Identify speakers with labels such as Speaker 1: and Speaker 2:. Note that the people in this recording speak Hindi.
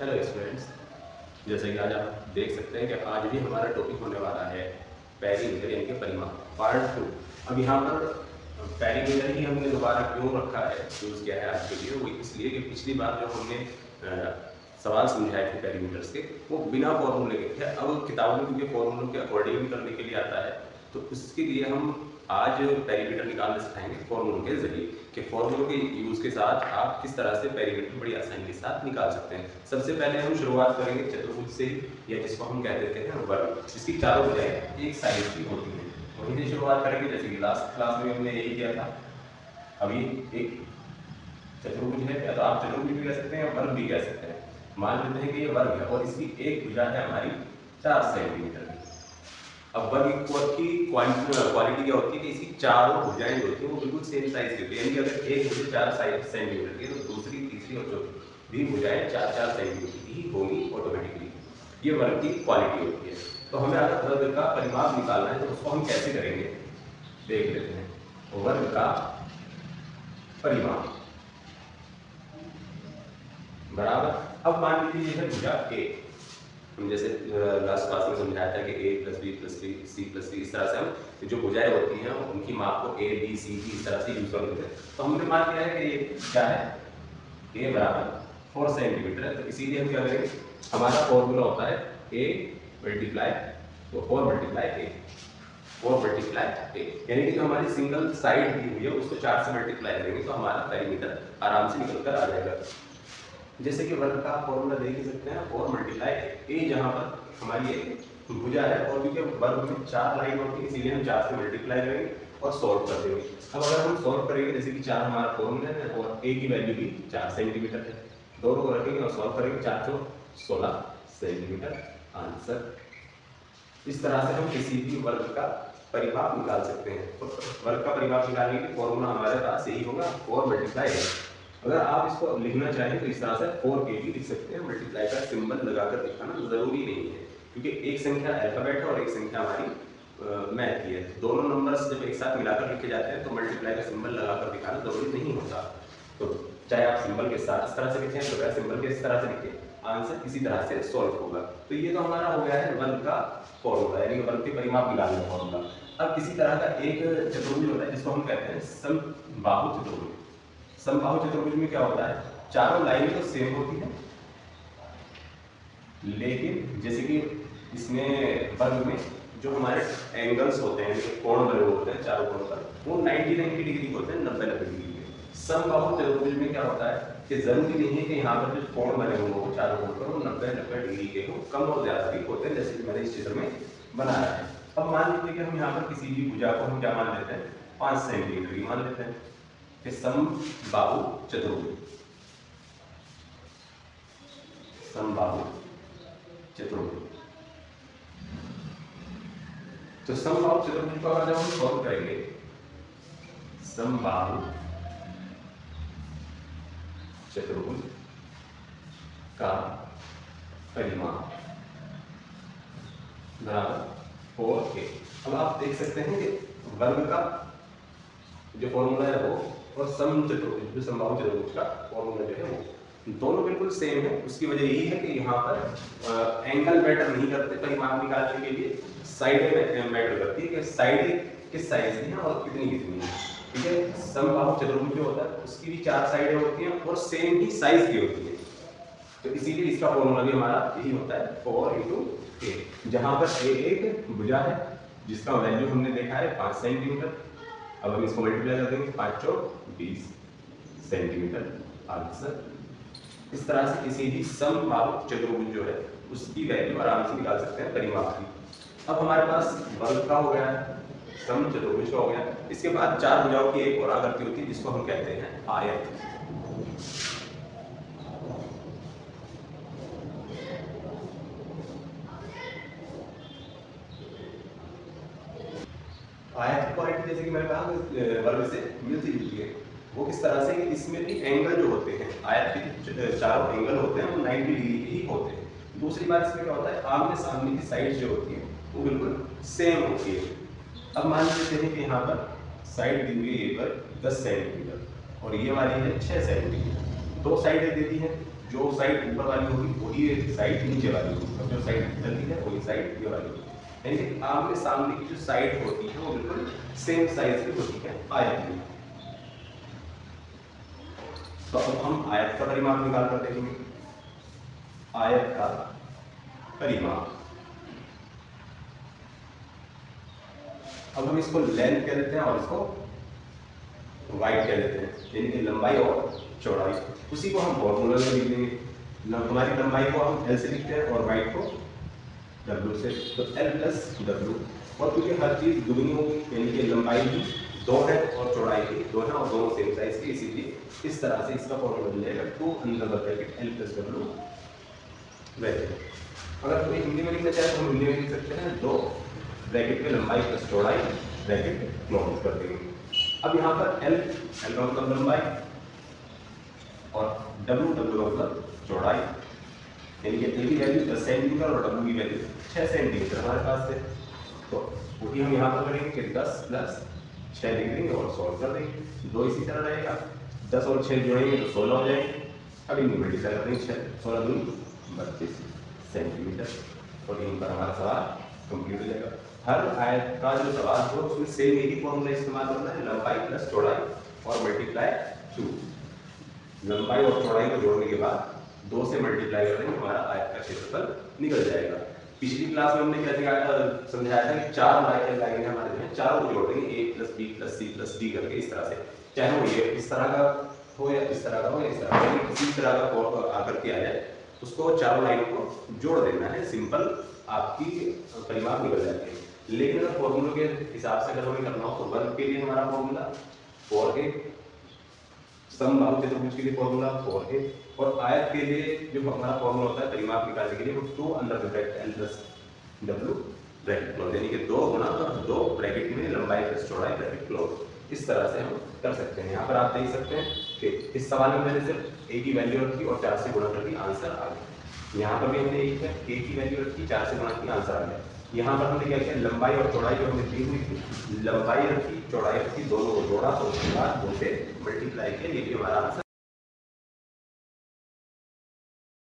Speaker 1: हेलो स्टूडेंट्स, जैसे कि आज आप देख सकते हैं कि आज भी हमारा टॉपिक होने वाला है पेरीमीटर यानी कि परिमाप पार्ट 2। अब यहाँ पर पेरीमीटर ही हमने दोबारा क्यों रखा है, यूज़ किया है आज के लिए, वो इसलिए कि पिछली बार जो हमने सवाल समझाए थे पेरीमीटर्स के, वो बिना फॉर्मूले के थे। अब किताबों में क्योंकि फॉर्मूलों के अकॉर्डिंग करने के लिए आता है, तो उसके लिए हम आज पेरीमीटर निकालना सिखाएंगे फॉर्मूलों के जरिए कि फॉर्मूलों के यूज़ के साथ आप किस तरह से पेरीमीटर बड़ी आसानी के साथ निकाल सकते हैं। सबसे पहले हम शुरुआत करेंगे चतुर्भुज से, या जिसको हम कह देते हैं वर्ग, जिसकी चारों भुजाएं एक साइज की होती हैं। वहीं से शुरुआत करेंगे, जैसे कि लास्ट क्लास में हमने यही किया था। अभी एक चतुर्भुज है, या तो आप चतुर्भुज भी कह सकते हैं या वर्ग भी कह सकते हैं। मान लेते हैं कि ये वर्ग है और इसकी एक भुजा है हमारी 4 सेंटीमीटर की। अब वर्ग की क्वालिटी क्या होती है कि इसकी चारों भुजाएं जो होती हैं वो बिल्कुल सेम साइज की होती है, यानी कि अगर एक भुजा 4 सेंटीमीटर की है तो दूसरी, तीसरी और चौथी भी भुजाएं 4-4 सेंटीमीटर की ही होंगी ऑटोमेटिकली। ये वर्ग की क्वालिटी होती है। तो हमें अगर वर्ग का परिमाप निकालना है तो उसको हम कैसे करेंगे, देख लेते हैं। वर्ग का परिमाप बराबर, अब मान लीजिए ये है भुजा ए। हम जैसे लास्ट क्लास में समझाया था कि a + b + c + d, इस तरह से हम जो भुजाएं होती हैं उनकी माप को a b c d इस तरह से यूज करते हैं। तो हमने मान लिया है कि ये क्या है, a बराबर 4 सेंटीमीटर है। तो इसीलिए हम क्या करेंगे, हमारा फॉर्मूला होता है a multiply 4 multiply a, 4 multiply a, यानी कि जो हमारी सिंगल साइड दी हुई है उसको 4 से मल्टीप्लाई करेंगे तो हमारा पेरीमीटर आराम से निकल कर आ जाएगा। जैसे कि वर्ग का फॉर्मूला देख ही सकते हैं, 4 मल्टीप्लाई a, जहाँ पर हमारी एक भुजा है और क्योंकि वर्ग में 4 लाइन होती है इसीलिए हम 4 से मल्टीप्लाई करेंगे और सॉल्व कर देंगे। अब अगर हम सॉल्व करेंगे, जैसे कि 4 हमारा फॉर्मूला है और a की वैल्यू भी 4 सेंटीमीटर है, दोनों को रखेंगे और सॉल्व करेंगे, 4 × 16 सेंटीमीटर आंसर। इस तरह से हम किसी भी वर्ग का परिमाप निकाल सकते हैं। तो वर्ग का परिमाप निकालने के लिए फॉर्मूला हमारे पास यही होगा, 4 मल्टीप्लाई a। अगर आप इसको लिखना चाहें तो इस तरह से 4k भी लिख सकते हैं। मल्टीप्लाई का सिंबल लगाकर दिखाना जरूरी नहीं है, क्योंकि एक संख्या अल्फाबेट है और एक संख्या हमारी मैथ की है। दोनों नंबर्स जब एक साथ मिलाकर लिखे जाते हैं तो मल्टीप्लाई का सिंबल लगाकर दिखाना जरूरी नहीं होता। तो चाहे आप सिंबल के साथ इस तरह से लिखें तो वह सिंबल के इस तरह से लिखें, आंसर इसी तरह से सॉल्व होगा। तो ये तो हमारा हो गया है वर्ग का फॉर्मूला, यानी वर्ग के परिमाप निकालने का फॉर्मूला। अब इसी तरह का एक चतुर्भुज होता है जिसको हम कहते हैं समबाहु चतुर्भुज। समबाहु चतुर्भुज में क्या होता है, चारों लाइनें तो सेम होती हैं, लेकिन जैसे कि इसमें वर्ग में जो हमारे एंगल्स होते हैं, कोण बने होते हैं चारों कोणों पर, वो 90-90 डिग्री होते हैं, 90-90 डिग्री के। समबाहु चतुर्भुज में क्या होता है कि जरूरी नहीं है कि यहाँ पर जो कोण बने हुए हो चारों कोण पर वो 90-90 डिग्री के हो, कम और ज्यादा भी होते हैं, जैसे कि मैंने इस चित्र में बनाया है। अब मान लीजिए कि हम यहाँ पर किसी भी भुजा को हम क्या मान लेते हैं, 5 सेंटीमीटर की मान लेते हैं कि समबाहु चतुर्भुज, समबाहु चतुर्भुज। तो समबाहु चतुर्भुज को अगर जब हम सॉल्व करेंगे, समबाहु चतुर्भुज का परिमाप बराबर 4k। अब आप देख सकते हैं कि वर्ग का जो फॉर्मूला है वो और समचतुर्भुज जो समबाहु चतुर्भुज का फॉर्मूला जो है वो दोनों बिल्कुल सेम है। उसकी वजह यही है कि यहाँ पर एंगल मैटर नहीं करते परिमाप निकालने के लिए, साइडें मैटर करती है कि साइड किस साइज की है और कितनी कितनी है। ठीक है, समबाहु चतुर्भुज जो होता है उसकी भी 4 साइडें होती हैं और सेम ही साइज की होती है, तो इसीलिए इसका फॉर्मूला भी हमारा यही होता है 4 × a, जहाँ पर a एक भुजा है जिसका वैल्यू हमने देखा है 5 सेंटीमीटर। अब हम इसको मल्टीप्लाई कर देंगे, 5 × 20 सेंटीमीटर आंसर। इस तरह से किसी भी समबाहु चतुर्भुज जो है उसकी वैल्यू आराम से निकाल सकते हैं परिमाप की। अब हमारे पास वर्ग का हो गया है, समचतुर्भुज का हो गया, इसके बाद 4 भुजाओं की एक और आकृति होती है जिसको हम कहते हैं आयत। आयत की क्वालिटी जैसे कि मैंने कहा वर्ग से मिलती जुलती है। वो किस तरह से, इसमें भी एंगल जो होते हैं, आयत के चारों एंगल होते हैं वो 90 डिग्री के ही होते हैं। दूसरी बात इसमें क्या होता है, आमने सामने की साइड जो होती है वो बिल्कुल सेम होती है। अब मान लेते हैं कि यहाँ पर साइड दी हुई है ये पर 10 सेंटीमीटर और ये वाली है 6 सेंटीमीटर, दो साइडें दे दी हैं जो साइड ऊपर वाली होगी वही साइड नीचे वाली होगी, और जो साइड चलती है वही साइड ये वाली होगी। यानी कि आमने सामने की जो साइड होती है वो बिल्कुल सेम साइज की होती है आयत की। तो अब हम आयत का परिमाप निकाल कर देखेंगे। आयत का परिमाप, अब हम इसको लेंथ कह देते हैं और इसको वाइड कह देते हैं, यानी कि लंबाई और चौड़ाई। उसी को हम फॉर्मूला में लिख देंगे। हमारी लंबाई को हम एल से लिखते हैं और वाइड को डब्ल्यू से, तो एल प्लस डब्ल्यू। और क्योंकि हर चीज़ दुगनी होगी, यानी कि लंबाई भी 2 है और चौड़ाई भी 2 है और दोनों सेम साइज की, इसीलिए इस तरह से इसका फॉर्मूला मिल जाएगा 2 under the bracket L plus W वैसे। अगर कोई हिंदी में लिखना चाहे तो हम हिंदी में लिख सकते हैं 2 ब्रैकेट में लंबाई प्लस चौड़ाई ब्रैकेट क्लोज कर देंगे। अब यहाँ पर एल का मतलब लंबाई और डब्ल्यू का मतलब चौड़ाई, यानी कि एल की वैल्यू 10 सेंटीमीटर और डब्ल्यू की वैल्यू 6 सेंटीमीटर हमारे पास है। तो वही हम यहाँ पर करेंगे कि 10 प्लस 6 लिख देंगे और सॉल्व कर देंगे। 2 इसी तरह रहेगा, 10 और 6 जोड़ेंगे तो 16 हो जाएंगे। अब इनमें मल्टीप्लाई कर देंगे, 16 दूनी 32 सेंटीमीटर, और यहीं पर हमारा सवाल कंप्लीट हो जाएगा। हर आयत का जो सवाल हो उसमें सेम एक ही फॉर्मूला इस्तेमाल करना है, लंबाई प्लस चौड़ाई और मल्टीप्लाई 2। लंबाई और चौड़ाई को जोड़ने के बाद 2 से मल्टीप्लाई कर देंगे, हमारा आयत का क्षेत्रफल निकल जाएगा। पिछली क्लास में हमने क्या समझाया था कि 4 लाइनें हमारे जो है चारों को जोड़ देंगे, a plus b plus c plus d करके, इस तरह से, चाहे वो ये इस तरह का हो या इस तरह का हो या इस तरह का, किसी तरह का आकृति आ जाए उसको चारों लाइनों को जोड़ देना है, सिंपल आपकी परिमाप निकल जाती है। लेकिन अगर फॉर्मूले के हिसाब से अगर हमें करना हो तो वर्ग के लिए हमारा फॉर्मूला 4a, समबाहु चतुर्भुज के लिए फॉर्मूला 4a, और आयत के लिए जो हमारा फॉर्मूला होता है परिमाप निकालने के लिए वो 2 under bracket L plus W bracket close, यानी कि 2 गुना 2 ब्रैकेट में लंबाई प्लस चौड़ाई ब्रैकेट क्लोज। इस तरह से हम कर सकते हैं। यहाँ पर आप देख सकते हैं कि इस सवाल में मैंने सिर्फ a की वैल्यू रखी और 4 से गुणा कर दी, आंसर आ गया। यहाँ पर भी हमने a की वैल्यू रखी, 4 से गुणा की, आंसर आ गया। यहाँ पर हमने क्या किया, लंबाई और चौड़ाई जो हमने दी हुई थी, लंबाई रखी चौड़ाई रखी, दोनों को जोड़ा तो उसके बाद 2 से मल्टीप्लाई किया, ये भी हमारा आंसर